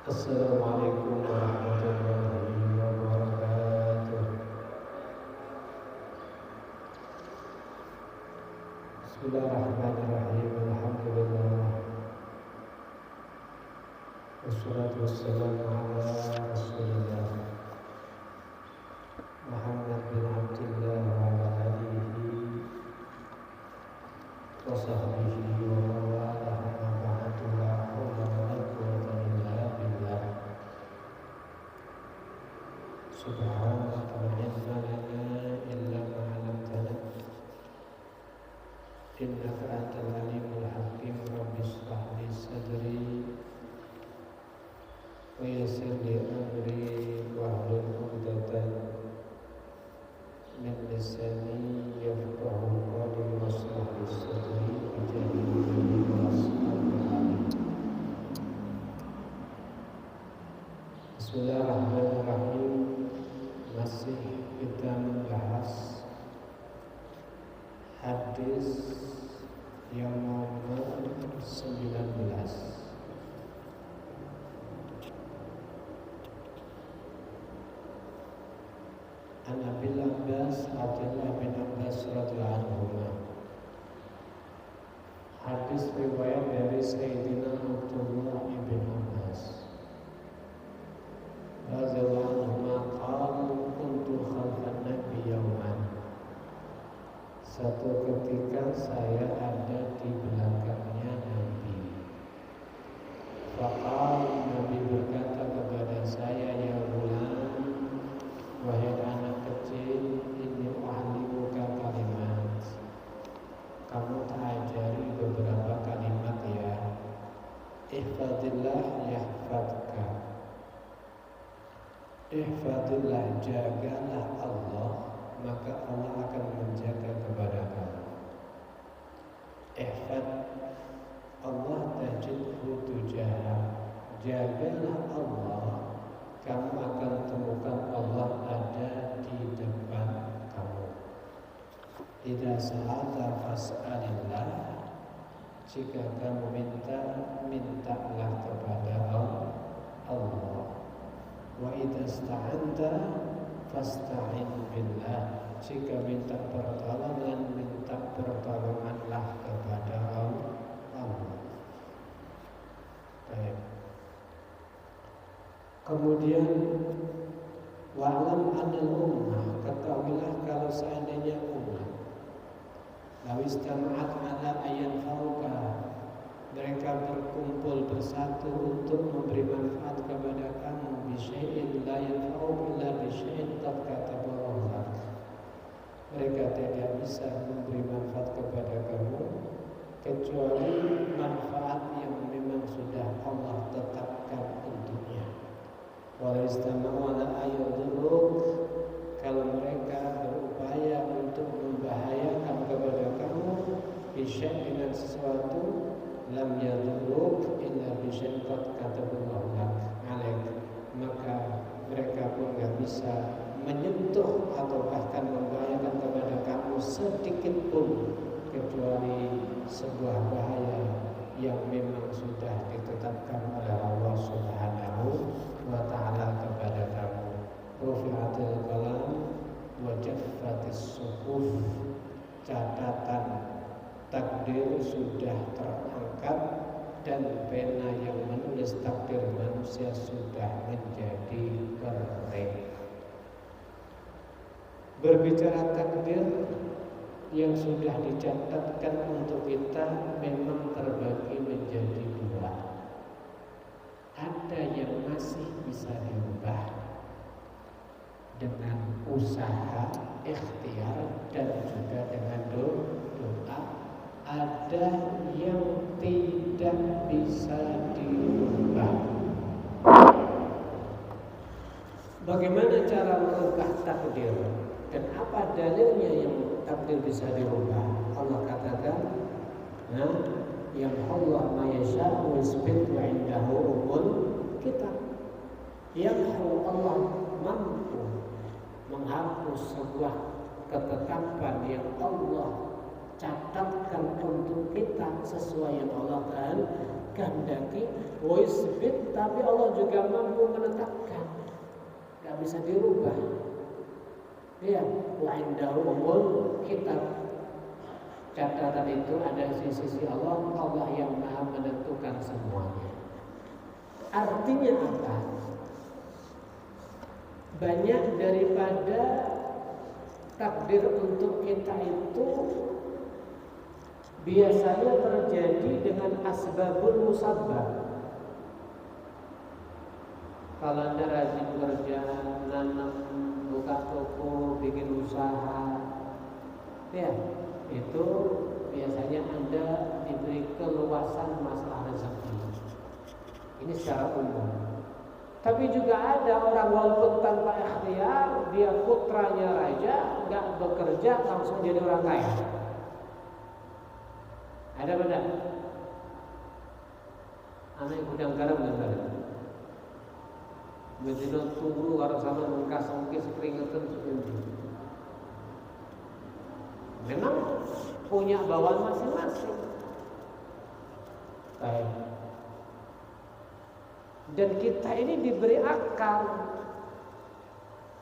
Assalamualaikum warahmatullahi wabarakatuh. Bismillahirrahmanirrahim. Alhamdulillah. Wassalatu wassalamu ala Rasulillah Muhammad bin Abdillah wa ala alihi wa sahbihi wa mawalah ma ba'du la haula wa la quwwata illa billah. Subhanaka la ilma lana illa ma 'allamtana innaka antal alimul hakim. Rabbi shrah li sadri wa yassir li amri wahlul 'uqdatam min lisani yafqahu qawli washrah li sadri bijahili wassallam. Bismillahirrahmanirrahim. Masih kita membahas hadis yang nomor 19. An Abil Abbas Abdullah bin Abbas radhiyallahu anhu. Hadis riwayat dari Sayyidina Abdullah bin Abbas radhiyallahu anhu qala kuntu khalfan nabi yawman. Satu ketika saya ada di belakangnya Nabi. Faqala, Nabi berkata kepada saya, ya ghulam, wahai anak kecil, inni u'allimuka kalimat. Kamu tak ajari beberapa kalimat ya. Ihfadillah yahfadka. Ihfadillah, jagalah Allah, maka Allah akan menjaga kepada kamu. Ihfad Allah tajidhu tujahak. Jagalah Allah, kamu akan temukan Allah ada di depan kamu. Idza sa'alta fas'alillah. Jika kamu mintalah kepada Allah. Wa idza ista'anta fasta'in billah. Jika minta pertolonganlah kepada Allah. Baik. Kemudian wa'lam anil ummah, ketahuilah kalau seandainya umat lawis jama'at ala ayyan fauka, mereka berkumpul bersatu untuk memberi manfaat kepada kamu, bisyai'in la yanfa'u illa bisyai'in qad katabahu lak. Mereka tidak bisa memberi manfaat kepada kamu kecuali manfaat yang memang sudah Allah tetapkan untuknya. Walau istama'u ala ayyadurruk, kalau mereka berupaya untuk membahayakan kepada kamu bisyai' dengan sesuatu, lam yadurruk illa bisyai' qad kataballahu lak alaik, maka mereka pun tidak bisa menyentuh atau bahkan membahayakan kepada kamu sedikit pun kecuali sebuah bahaya yang memang sudah ditetapkan oleh Allah Subhanahu wa ta'ala kepada kamu. Rufi'atil qalam wa jaffatis suhuf, catatan takdir sudah terangkat dan pena yang menulis takdir manusia sudah menjadi kering. Berbicara takdir yang sudah dicatatkan untuk kita memang terbagi menjadi dua. Ada yang masih bisa diubah dengan usaha, ikhtiar, dan juga dengan doa. Ada yang tidak bisa diubah. Bagaimana cara mengubah takdir? Dan apa dalilnya yang takdir bisa dirubah? Allah katakan, yang Allah ma yasha'u yusbit wa indahu ummul kitab. Yang Allah mampu menghapus sebuah ketetapan yang Allah catatkan untuk kita sesuai yang Allah gandaki, wasbit, tapi Allah juga mampu menetapkan, gak bisa dirubah. Ya, wa indahu umul kitab. Catatan itu ada di sisi Allah, Allah yang maha menentukan semuanya. Artinya apa? Banyak daripada takdir untuk kita itu biasanya terjadi dengan asbabul musabbab. Kalau Anda rajin kerja, nanam, buka toko, bikin usaha, ya, itu biasanya Anda diberi keluasan masalah rezeki. Ini secara umum. Tapi juga ada orang walaupun tanpa ikhtiar, dia putranya raja, nggak bekerja langsung jadi orang kaya. Ada benar? Anak gudang garam benar. Betina tunggu karo sama mengkas-mengkis keringetan seperti. Memang punya bawaan masing-masing. Baik. Dan kita ini diberi akal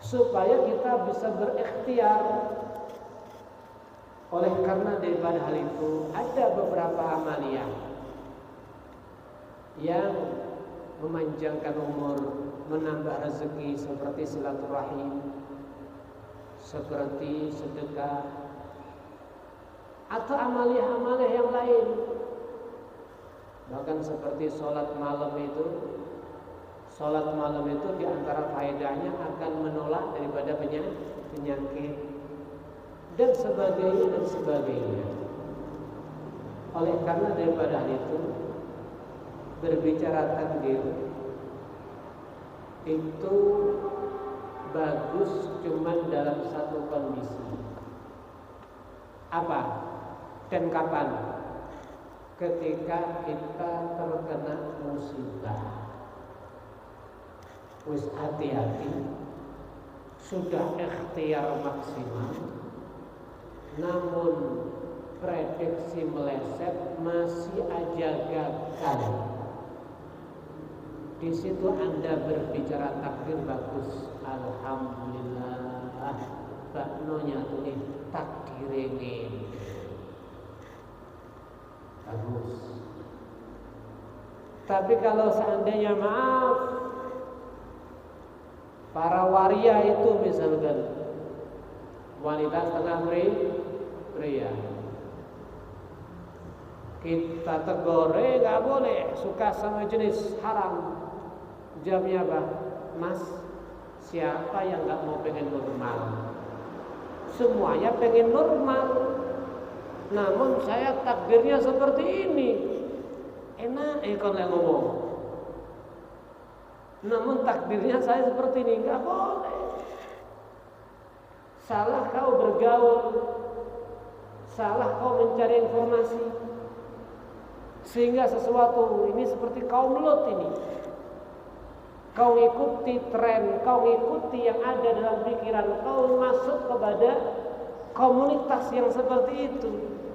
supaya kita bisa berikhtiar. Oleh karena daripada hal itu ada beberapa amaliyah yang memanjangkan umur, menambah rezeki seperti silaturahim, seperti sedekah, atau amaliyah-amaliyah yang lain. Bahkan seperti sholat malam itu di antara faedahnya akan menolak daripada penyakit dan sebagainya. Oleh karena daripada hal itu, berbicara takdir itu bagus cuman dalam satu kondisi. Apa dan kapan? Ketika kita terkena musibah. Wis hati-hati, sudah ikhtiar maksimal, namun prediksi meleset masih aja gagal. Di situ Anda berbicara takdir bagus. Alhamdulillah, baknonya tuh nih takdir ini bagus. Tapi kalau seandainya maaf, para waria itu misalkan wanita setengah pria, kita tegur, nggak boleh suka sama jenis haram. Jawabnya apa? Mas, siapa yang nggak mau pengen normal? Semuanya pengen normal. Namun saya takdirnya seperti ini. Enak kalau yang ngomong. Namun takdirnya saya seperti ini, nggak boleh. Salah kau bergaul, salah kau mencari informasi, sehingga sesuatu ini seperti kaum Lot ini. Kau ikuti tren, kau ikuti yang ada dalam pikiran, kau masuk kepada komunitas yang seperti itu.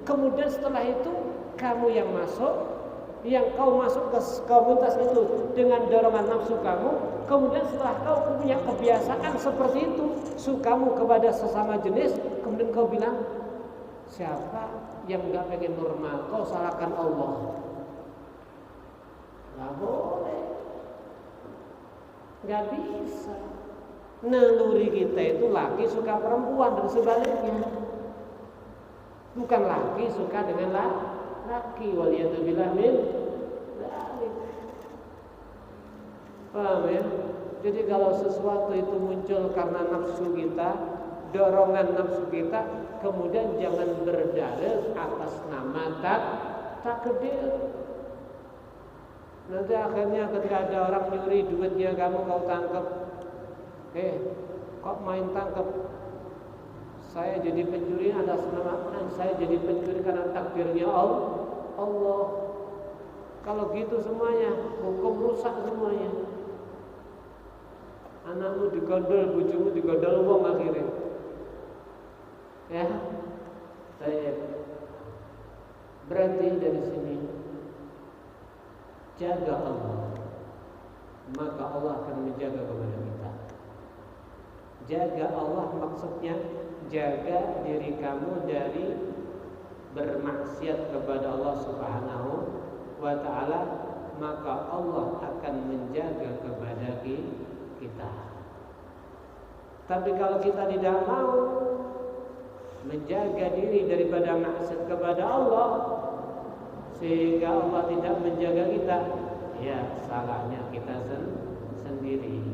Kemudian setelah itu kamu yang masuk, yang kau masuk ke komunitas itu dengan dorongan nafsu kamu. Kemudian setelah kau punya kebiasaan seperti itu, sukamu kepada sesama jenis, kemudian kau bilang, siapa yang gak pengen normal? Kau salahkan Allah. Gak boleh, gak bisa. Naluri kita itu laki suka perempuan dan sebaliknya. Bukan laki suka dengan laki, waliyadzubillah min dzalik. Paham ya? Jadi kalau sesuatu itu muncul karena nafsu kita, dorongan nafsu kita, kemudian jangan berdalil atas nama takdir. Nanti akhirnya ketika ada orang nyuri duitnya kamu, kau tangkap, kok main tangkap? Saya jadi pencuri atas nama, saya jadi pencuri karena takdirnya Allah. Kalau gitu semuanya, hukum rusak semuanya. Anakmu digondol, bojomu digondol wong akhirnya. Ya, baik. Berarti dari sini jaga Allah, maka Allah akan menjaga kepada kita. Jaga Allah maksudnya jaga diri kamu dari bermaksiat kepada Allah Subhanahu wa ta'ala, maka Allah akan menjaga kepada kita. Tapi kalau kita tidak mau menjaga diri daripada maksiat kepada Allah, sehingga Allah tidak menjaga kita, ya salahnya kita sendiri.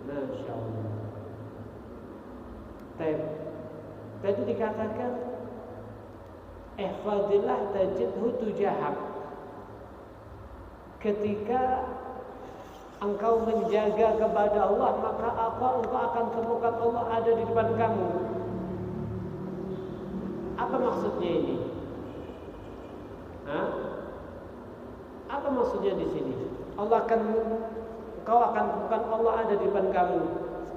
Masya Allah. Tadi dikatakan ihfazillah tajidhu tujahak. Ketika engkau menjaga kepada Allah, maka engkau akan temukan Allah ada di depan kamu. Apa maksudnya ini? Apa maksudnya di sini? Engkau akan temukan Allah ada di depan kamu.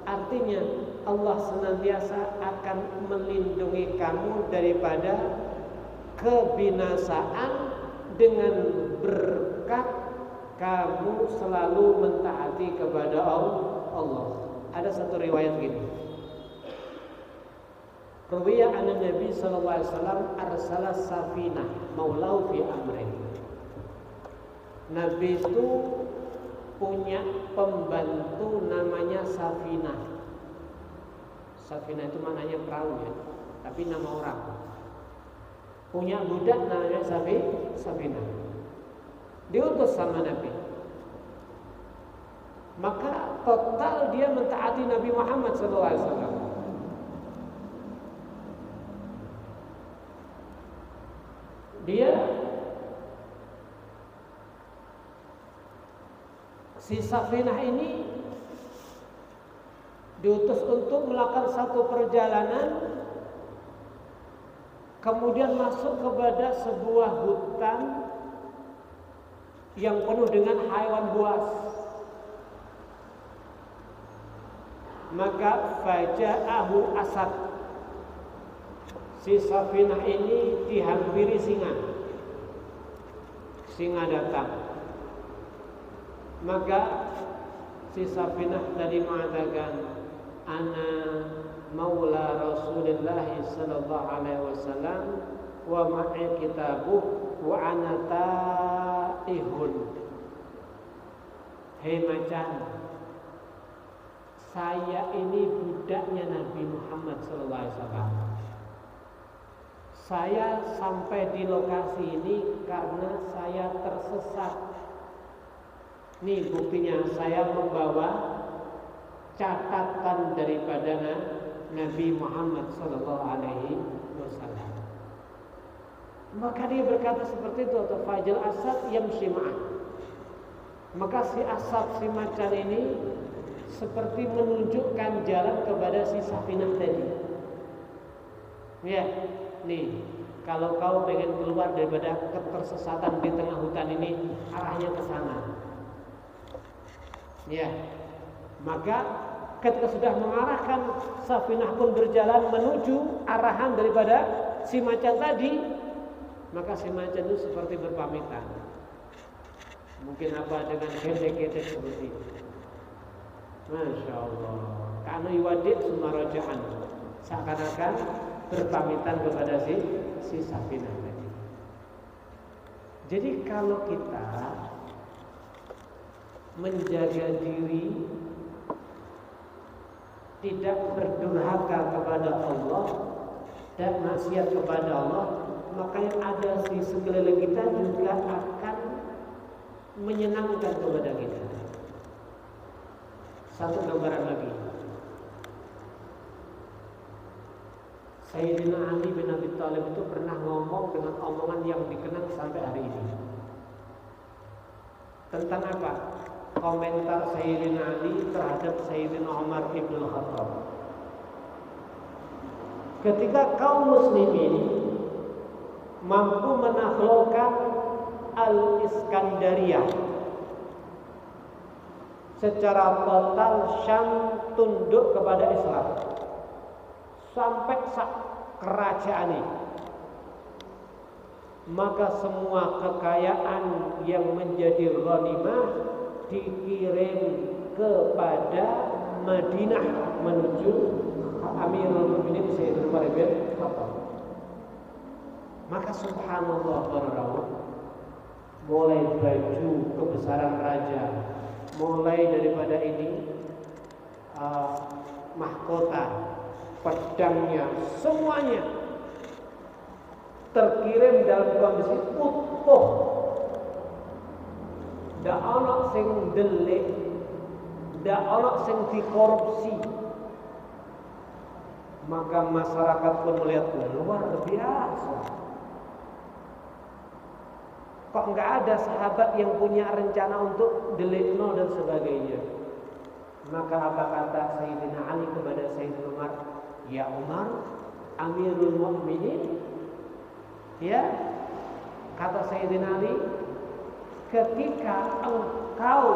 Artinya Allah senantiasa akan melindungi kamu daripada kebinasaan dengan berkat kamu selalu mentaati kepada Allah. Ada satu riwayat gini. Ruwiya anna Nabi sallallahu alaihi wasallam arsala safinah maulau fi amrin. Nabi itu punya pembantu namanya Safinah. Safinah itu maknanya perahu ya, tapi nama orang. Punya budak namanya Safinah. Diutus sama Nabi. Maka total dia mentaati Nabi Muhammad SAW. Si Safinah ini diutus untuk melakukan satu perjalanan, kemudian masuk kepada sebuah hutan yang penuh dengan hewan buas. Maka faja'ahu asad. Si Safinah ini dihampiri singa. Singa datang. Maka si Safinah tadi mengatakan, ana maula Rasulullah sallallahu alaihi wasallam wa ma'i kitabuh wa ana ta'ihun. Hei macan, saya ini budaknya Nabi Muhammad sallallahu alaihi wasallam. Saya sampai di lokasi ini karena saya tersesat. Nih buktinya, saya membawa catatan daripada Nabi Muhammad sallallahu alaihi wasallam. Maka dia berkata seperti itu, atau fajal asad yamshi ma'ah. Maka si asad, si macan ini seperti menunjukkan jalan kepada si Safinah tadi. Ya, nih kalau kau pengen keluar daripada ketersesatan di tengah hutan ini, arahnya ke sana. Ya, maka ketika sudah mengarahkan, Safinah pun berjalan menuju arahan daripada si macan tadi. Maka si macan itu seperti berpamitan. Mungkin apa dengan ketek-ketek seperti itu. Masya Allah. Karena yuwadid sumarajaan, seakan-akan berpamitan kepada si Safinah tadi. Jadi kalau kita menjaga diri, tidak berdurhaka kepada Allah dan maksiat kepada Allah, maka yang ada di sekeliling kita juga akan menyenangkan kepada kita. Satu gambaran lagi. Sayyidina Ali bin Abi Thalib itu pernah ngomong dengan omongan yang dikenang sampai hari ini. Tentang apa? Komentar Sayyidina Ali terhadap Sayyidina Umar ibn Khattab. Ketika kaum muslimin mampu menaklukkan Al-Iskandariyah, secara total Syam tunduk kepada Islam sampai sak kerajaan ini. maka semua kekayaan yang menjadi ghanimah dikirim kepada Madinah menuju Amirul Mukminin Sayyidina Umar bin Khattab. Maka subhanallah barakallahu, mulai baju kebesaran raja, mulai daripada ini mahkota, pedangnya, semuanya terkirim dalam kondisi utuh. Ndak ana sing delik, ndak ana sing dikorupsi. Maka masyarakat pun melihat luar biasa. Kok nggak ada sahabat yang punya rencana untuk delikno dan sebagainya. Maka apa kata Sayyidina Ali kepada Sayyidina Umar? Ya Umar, Amirul Mukminin. Ya, kata Sayyidina Ali, ketika engkau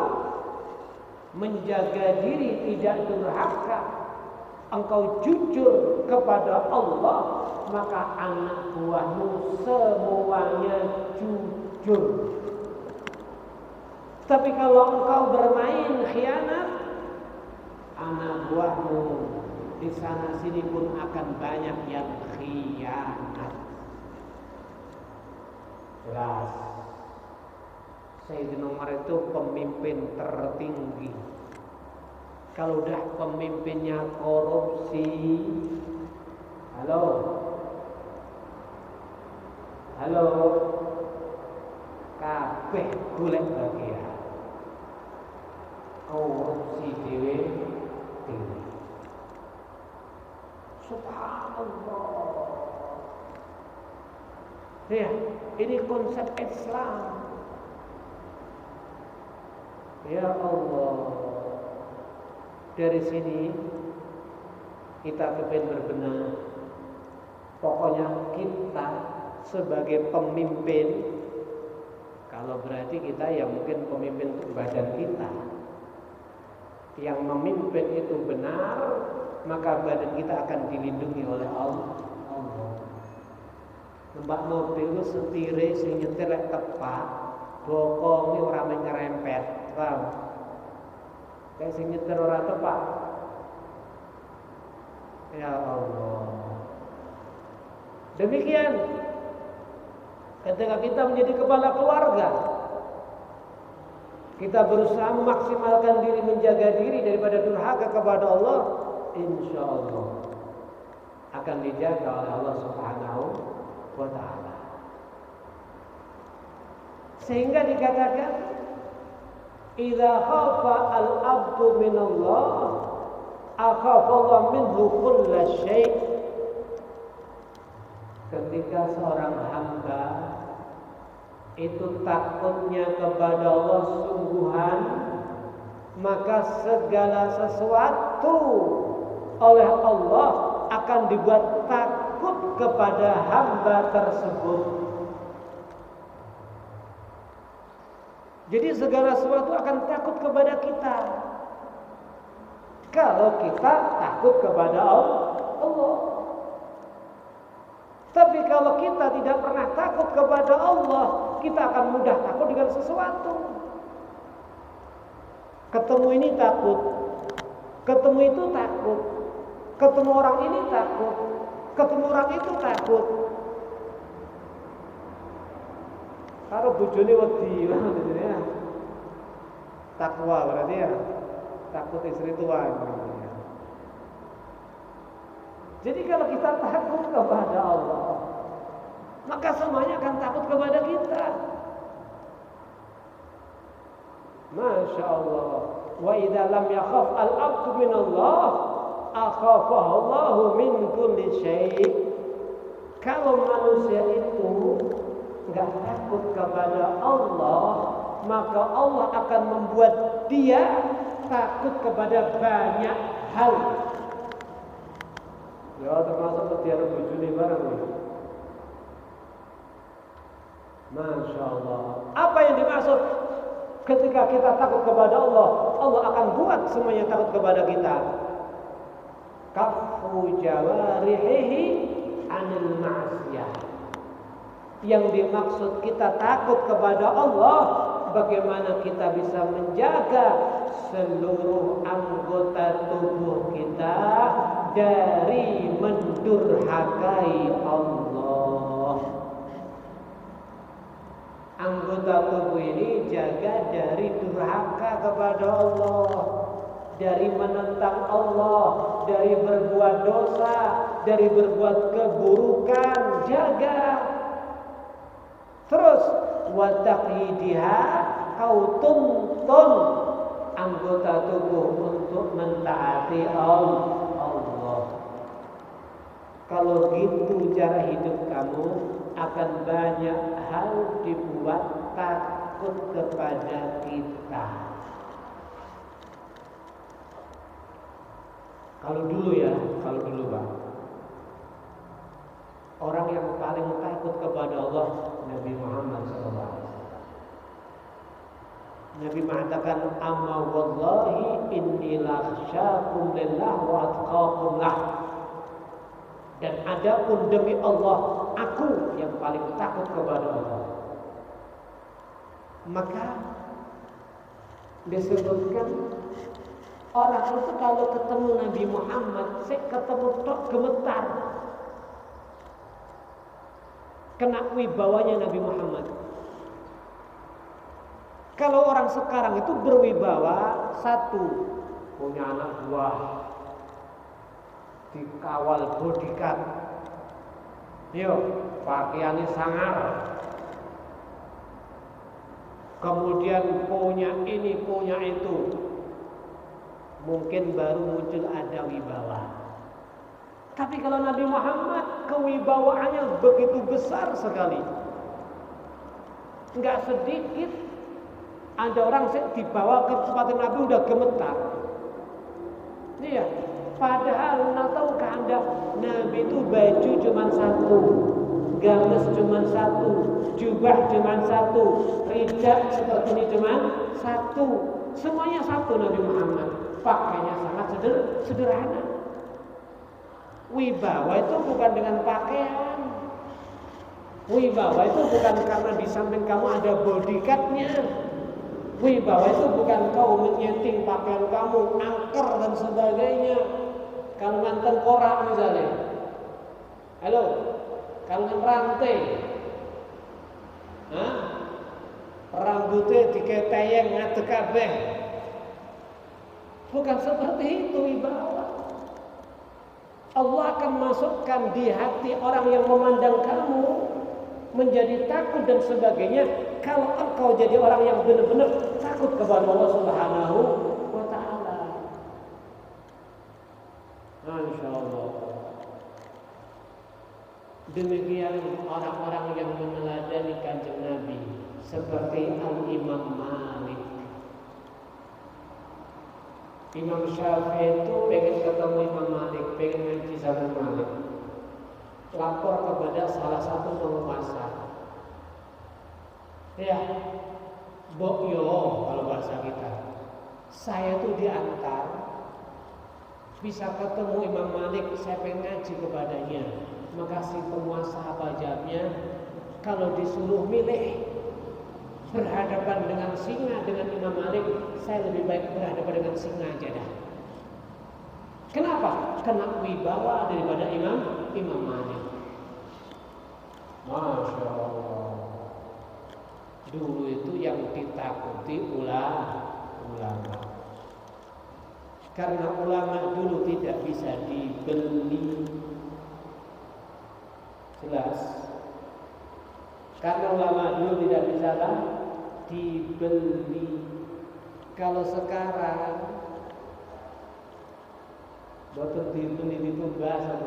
menjaga diri tidak durhaka, engkau jujur kepada Allah, maka anak buahmu semuanya jujur. Tapi kalau engkau bermain khianat, anak buahmu di sana sini pun akan banyak yang khianat. Jelas, Sayyidina Umar itu pemimpin tertinggi. Kalau udah pemimpinnya korupsi, halo, kabeh golek bagian. Korupsi dhewe. Subhanallah. Ya, ini konsep Islam. Ya Allah. Dari sini kita kepen berbenah. Pokoknya kita sebagai pemimpin, kalau berarti kita ya mungkin pemimpin untuk badan kita. Yang memimpin itu benar, maka badan kita akan dilindungi oleh Allah. Numpak mobil itu setire sing nyetir lek tepat, bokonge ora nyerempet, paham? Kayak sing nyetir ora tepat. Ya Allah. Demikian ketika kita menjadi kepala keluarga, kita berusaha memaksimalkan diri, menjaga diri daripada durhaka kepada Allah, insya Allah akan dijaga oleh Allah Subhanahu wa ta'ala. Sehingga dikatakan idza khafa al-'abdu min Allah akhafa Allah minhu kulla syai'. Ketika seorang hamba itu takutnya kepada Allah sungguhan, maka segala sesuatu oleh Allah akan dibuat takut kepada hamba tersebut. Jadi segala sesuatu akan takut kepada kita kalau kita takut kepada Allah. Tapi kalau kita tidak pernah takut kepada Allah, kita akan mudah takut dengan sesuatu. Ketemu ini takut, ketemu itu takut, ketemu orang ini takut, ketemu orang itu takut. Kalau bojone wedi ya. Takwa berarti ya, takut istri tua. Jadi kalau kita takut kepada Allah, maka semuanya akan takut kepada kita. Masya Allah. Wa idza lam yakhaf al-'abdu min Allah, akhafahu Allahu min kulli syai'. Kalau manusia itu enggak takut kepada Allah, maka Allah akan membuat dia takut kepada banyak hal. Ya termasuk ketiara bujuni barang ini. Masya Allah. Apa yang dimaksud ketika kita takut kepada Allah? Allah akan buat semuanya takut kepada kita. Kaffu jawarihihi anil ma'siyah. Yang dimaksud kita takut kepada Allah, bagaimana kita bisa menjaga seluruh anggota tubuh kita dari mendurhakai Allah. Anggota tubuh ini jaga dari durhaka kepada Allah, dari menentang Allah, dari berbuat dosa, dari berbuat keburukan, jaga. Terus wa taqyidiha, kau tuntun anggota tubuh untuk mentaati Allah. Kalau gitu cara hidup kamu akan banyak hal dibuat takut kepada kita. Kalau dulu Pak, orang yang paling takut kepada Allah Nabi Muhammad SAW. Nabi mengatakan, amma wallahi inni lakhsyakum lillah wa atqakum lah. Dan adapun demi Allah, aku yang paling takut kepada Allah. Maka disebutkan orang itu kalau ketemu Nabi Muhammad, ketemu tok gemetar. Kena wibawanya Nabi Muhammad. Kalau orang sekarang itu berwibawa, satu, punya anak buah, dikawal bodyguard, pakaiannya sangar, kemudian punya ini, punya itu, mungkin baru muncul ada wibawa. Tapi kalau Nabi Muhammad, kewibawaannya begitu besar sekali. Enggak sedikit ada orang dibawa ke tempat Nabi udah gemetar. Iya, padahal tahukah Anda, Nabi itu baju cuma satu, gamis cuma satu, jubah cuma satu, rijak seperti ini cuma satu. Semuanya satu Nabi Muhammad. Pakainya sangat sederhana. Wibawa itu bukan dengan pakaian. Wibawa itu bukan karena di samping kamu ada bodyguardnya. Wibawa itu bukan kau menyeting pakaian kamu, angker dan sebagainya. Kalungan tengkorak misalnya. Halo, kalungan rantai. Rambutnya diketayang ngadeg kabeh. Bukan seperti itu wibawa. Allah akan masukkan di hati orang yang memandang kamu menjadi takut dan sebagainya kalau engkau jadi orang yang benar-benar takut kepada Allah Subhanahu wa ta'ala. Masya Allah. Demikian orang-orang yang meneladani kanjeng Nabi seperti Al-Imam Malik. Imam Syafi'i itu pengen ketemu Imam Malik, pengen ngaji sama Malik. Lapor kepada salah satu penguasa. Ya, Bokyo kalau bahasa kita. Saya tuh diantar, bisa ketemu Imam Malik, saya pengen ngaji kepadanya. Maka si penguasa apa jawabnya? Kalau disuruh milih berhadapan dengan singa dengan Imam Malik, saya lebih baik berhadapan dengan singa aja dah. Kenapa? Kena wibawa daripada Imam Malik. Masya Allah. Dulu itu yang ditakuti ulama. Karena ulama dulu tidak bisa dibeli. Jelas. Karena ulama dulu tidak bisa dibeli. Kalau sekarang boten dibeli itu bahasa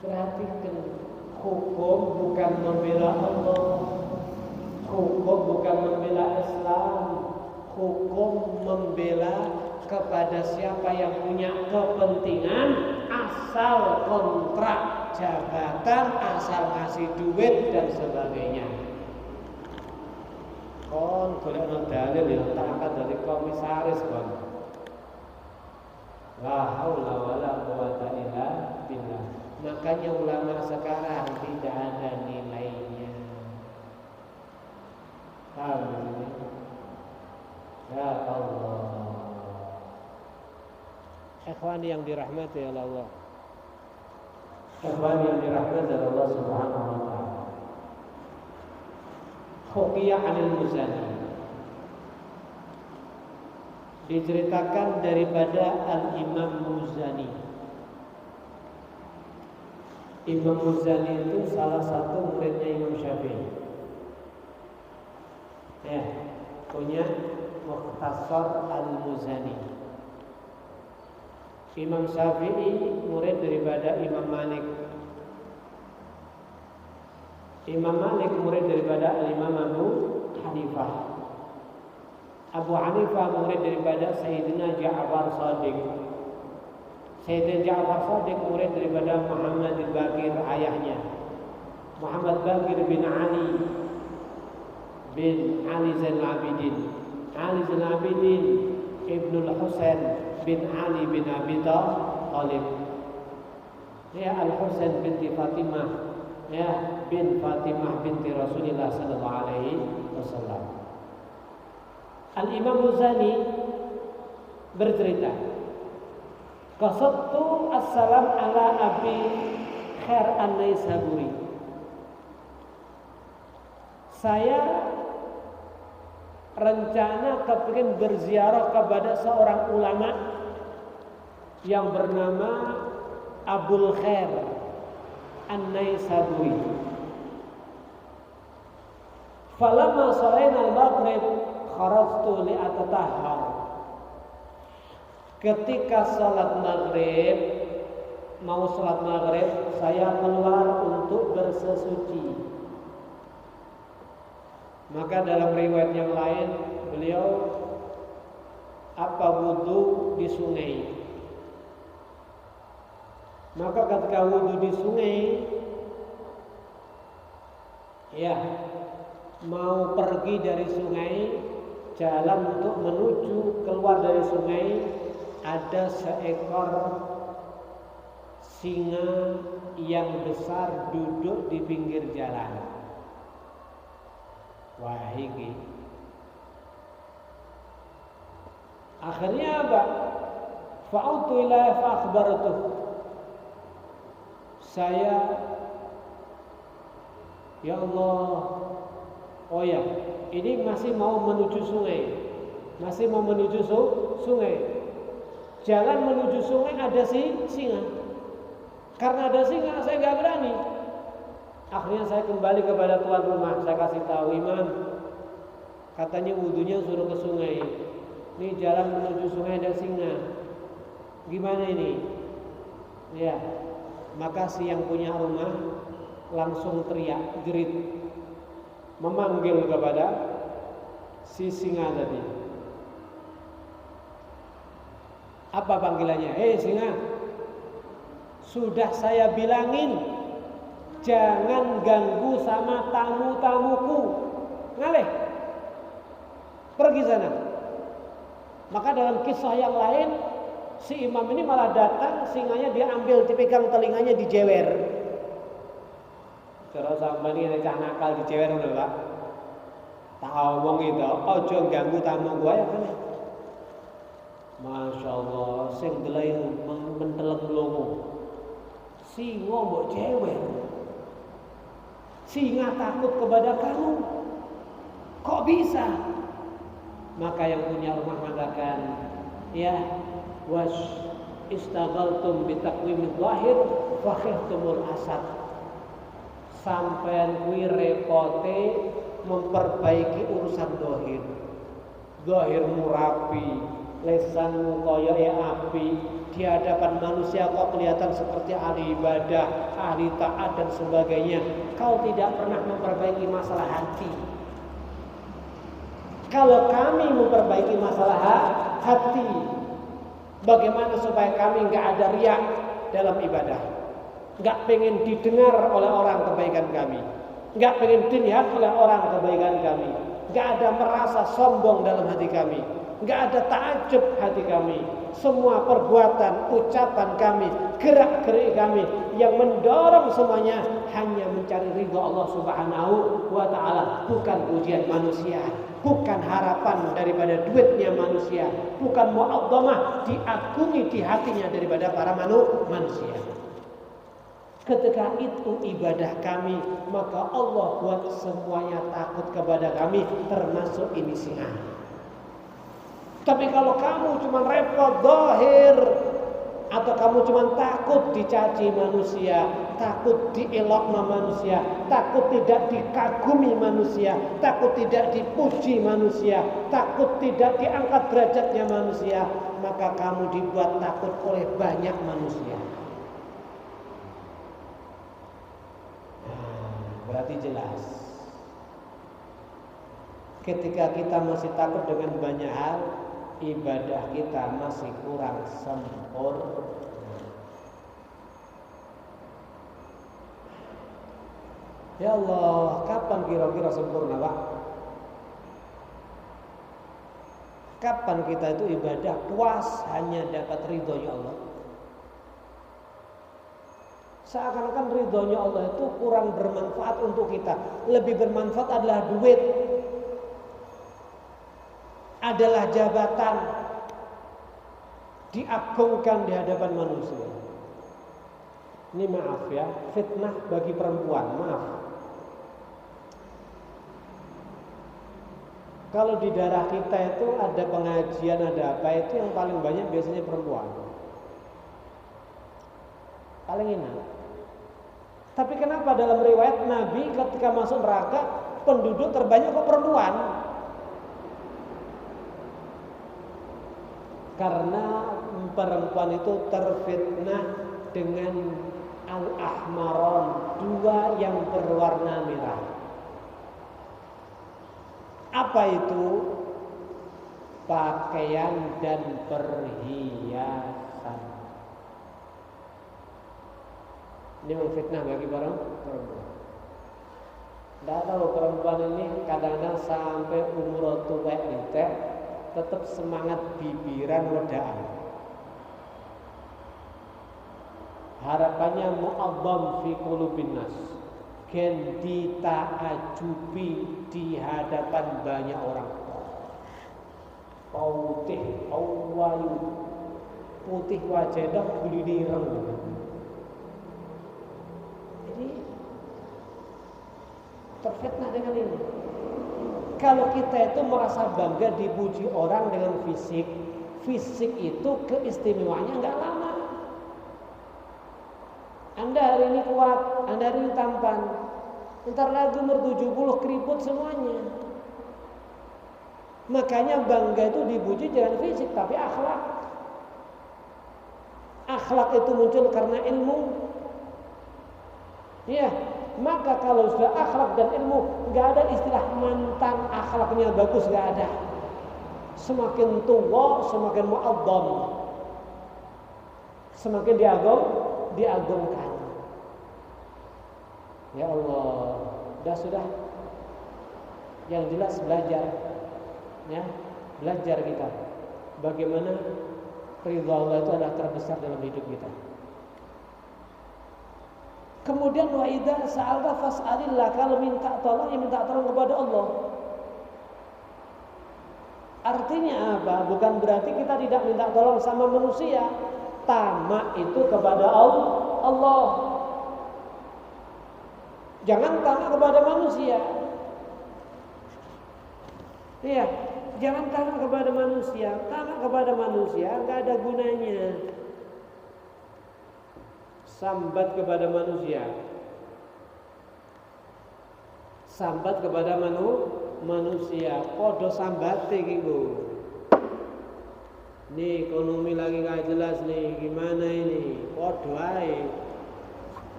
perhatikan, hukum bukan membela Allah, hukum bukan membela Islam, hukum membela kepada siapa yang punya kepentingan, asal kontrak jabatan, asal ngasih duit dan sebagainya. Kon golek dalil ya tak angkat dari komisaris kon. La haula wala quwata illa billah. Makanya ulama sekarang tidak ada nilainya. Paham ini? Ya Allah. Ikhwan yang dirahmati oleh Allah. Ikhwan yang dirahmati oleh Allah Subhanahu wa taala. Hukiya 'anil Muzani. Diceritakan daripada Al-Imam Muzani. Imam Muzani itu salah satu muridnya Imam Syafi'i. Ya, punya Mukhtasar Al-Muzani. Imam Syafi'i murid daripada Imam Malik. Imam Malik murid daripada Al-Imam Abu Hanifah. Abu Hanifah murid daripada Sayyidina Ja'far Shadiq. Sayyidina Ja'far Shadiq murid daripada Muhammad Baqir ayahnya. Muhammad Baqir bin Ali bin Ali Zainal Abidin. Ali Zainal Abidin Ibnul Husain bin Ali bin Abi Thalib. Ya, Al-Husain binti Fatimah, ya, bin Fatimah binti Rasulullah sallallahu alaihi wasallam. Al-Imam Muzani bercerita, qasadtu assalam ala Abi Khair An-Naisaburi. Saya rencana kepingin berziarah kepada seorang ulama yang bernama Abul Khair An-Naisaburi. Falamma shalaina al-maghrib kharajtu li atatahhar. Ketika salat maghrib, mau salat maghrib, saya keluar untuk bersesuci. Maka dalam riwayat yang lain beliau wudu di sungai. Maka ketika wudu di sungai, ya, mau pergi dari sungai, jalan untuk menuju keluar dari sungai, ada seekor singa yang besar duduk di pinggir jalan. Wah, ini akhirnya apa? Fa'utu ilaihi fa akhbartuh. Saya, ya Allah, oh ya, ini masih mau menuju sungai. Masih mau menuju sungai. Jalan menuju sungai ada singa. Karena ada singa, saya nggak berani. Akhirnya saya kembali kepada tuan rumah. Saya kasih tahu, Imam, katanya wudunya suruh ke sungai. Ini jalan menuju sungai ada singa. Gimana ini? Ya, maka si yang punya rumah langsung teriak, jerit, memanggil kepada si singa tadi. Apa panggilannya? Hei singa, sudah saya bilangin jangan ganggu sama tamu-tamuku. Ngaleh, pergi sana. Maka dalam kisah yang lain, si imam ini malah datang, singanya dia ambil, dipegang telinganya, dijewer. Cara sampai ini ada nakal dijewer udah Pak. Tak omong itu, ojo ganggu tamu gua ya kan. Masya Allah, sing delay menteleng lomo. Singa mbok jewer. Singa takut kepada kamu. Kok bisa? Maka yang punya rumah mengatakan, ya, was istaghaltum bi taqwimid zahir fa khiftumul asad. Sampean kuwi repote memperbaiki urusan zahir. Zahirmu rapi, lesanmu kaya api, di hadapan manusia kau kelihatan seperti ahli ibadah, ahli taat dan sebagainya. Kau tidak pernah memperbaiki masalah hati. Kalau kami memperbaiki masalah hati, bagaimana supaya kami nggak ada riak dalam ibadah, nggak pengen didengar oleh orang kebaikan kami, nggak pengen dilihat oleh orang kebaikan kami, nggak ada merasa sombong dalam hati kami. nggak ada ta'ajub hati kami. Semua perbuatan, ucapan kami, gerak-gerik kami yang mendorong semuanya hanya mencari ridha Allah Subhanahu wa taala, bukan pujian manusia, bukan harapan daripada duitnya manusia, bukan mu'azzamah diagungi di hatinya daripada para manusia. Ketika itu ibadah kami, maka Allah buat semuanya takut kepada kami, termasuk ini singa. Tapi kalau kamu cuma repot zahir, atau kamu cuma takut dicaci manusia, takut dielokna manusia, takut tidak dikagumi manusia, takut tidak dipuji manusia, takut tidak diangkat derajatnya manusia, maka kamu dibuat takut oleh banyak manusia. Berarti jelas, ketika kita masih takut dengan banyak hal, ibadah kita masih kurang sempurna. Ya Allah, kapan kira-kira sempurna, Pak? Kapan kita itu ibadah puas hanya dapat ridhonya Allah? Seakan-akan ridhonya Allah itu kurang bermanfaat untuk kita. Lebih bermanfaat adalah duit, adalah jabatan, diagungkan di hadapan manusia. Ini maaf ya, fitnah bagi perempuan, maaf. Kalau di daerah kita itu ada pengajian, ada apa, itu yang paling banyak biasanya perempuan. Paling enak. Tapi kenapa dalam riwayat Nabi ketika masuk neraka penduduk terbanyak kok perempuan? Karena perempuan itu terfitnah dengan al-ahmaron, dua yang berwarna merah. Apa itu? Pakaian dan perhiasan. Ini memfitnah bagi perempuan. Tidak tahu perempuan ini kadang-kadang sampai umur tua itu tetap semangat bibiran wedaan. Harapannya mu'azzam fi qulubin nas, gen dita'ajubi di hadapan banyak orang. Putih, awayu, putih wajah dah gulireng. Jadi terfitnah dengan ini. Kalau kita itu merasa bangga dipuji orang dengan fisik, fisik itu keistimewaannya nggak lama. Anda hari ini kuat, Anda hari ini tampan, ntar lagi umur 70 keriput semuanya. Makanya bangga itu dipuji jangan fisik tapi akhlak. Akhlak itu muncul karena ilmu. Iya. Maka kalau sudah akhlak dan ilmu, nggak ada istilah mantan akhlaknya bagus, nggak ada. Semakin tua semakin mu'azzam, semakin diagungkan. Ya Allah, sudah. Yang jelas belajar, ya belajar kita. Bagaimana ridha Allah itu adalah terbesar dalam hidup kita. Kemudian wa idza sa'alta fas'alillah, kalau minta tolong ya minta tolong kepada Allah. Artinya apa? Bukan berarti kita tidak minta tolong sama manusia. Tamak itu kepada Allah. Jangan tamak kepada manusia. Iya, jangan tamak kepada manusia. Tamak kepada manusia enggak ada gunanya. Sambat kepada manusia, sambat kepada manusia, podo sambat tinggu. Nih ekonomi lagi nggak jelas nih, gimana ini? Podo ae,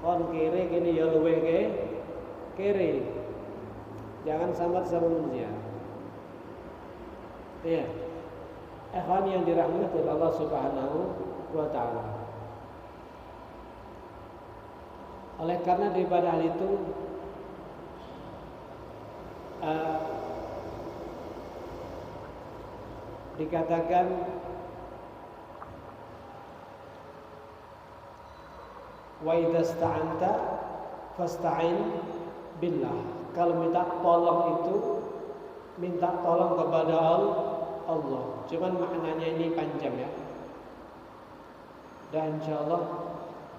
kon kiri gini ya luweh ke kiri. Jangan sambat sama manusia. Iya, ikhwan yang dirahmati oleh Allah Subhanahu wa Ta'ala. Oleh karena daripada hal itu dikatakan wa idasta'anta fasta'in billah. Kalau minta tolong itu minta tolong kepada Allah. Cuman maknanya ini panjang ya. Dan insyaallah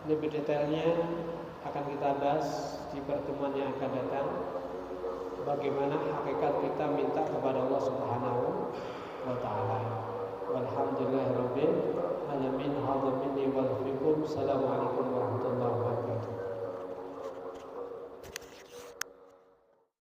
lebih detailnya akan kita bahas di pertemuan yang akan datang. Bagaimana hakikat kita minta kepada Allah Subhanahu wa taala. Walhamdulillahirabbil alamin. Hadza minni wal fikum. Assalamualaikum warahmatullahi wabarakatuh.